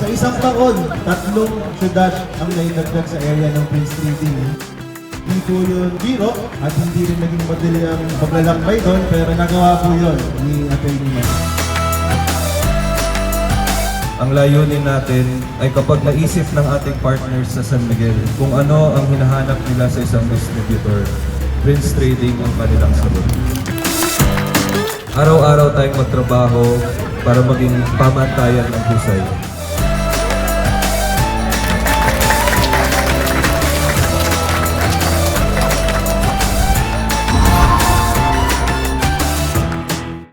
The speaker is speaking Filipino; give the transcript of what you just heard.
Sa isang taon, 3 syudad ang naidagdag sa area ng Prince Trading. Hindi po yun biro at hindi rin naging madali ang paglalakbay doon, pero nagawa po yun ni Atty. Mike. Ang layunin natin ay kapag naisip ng ating partners sa San Miguel kung ano ang hinahanap nila sa isang distributor, Prince Trading ang kanilang sagot. Araw-araw tayong magtrabaho para maging pamantayan ng husay.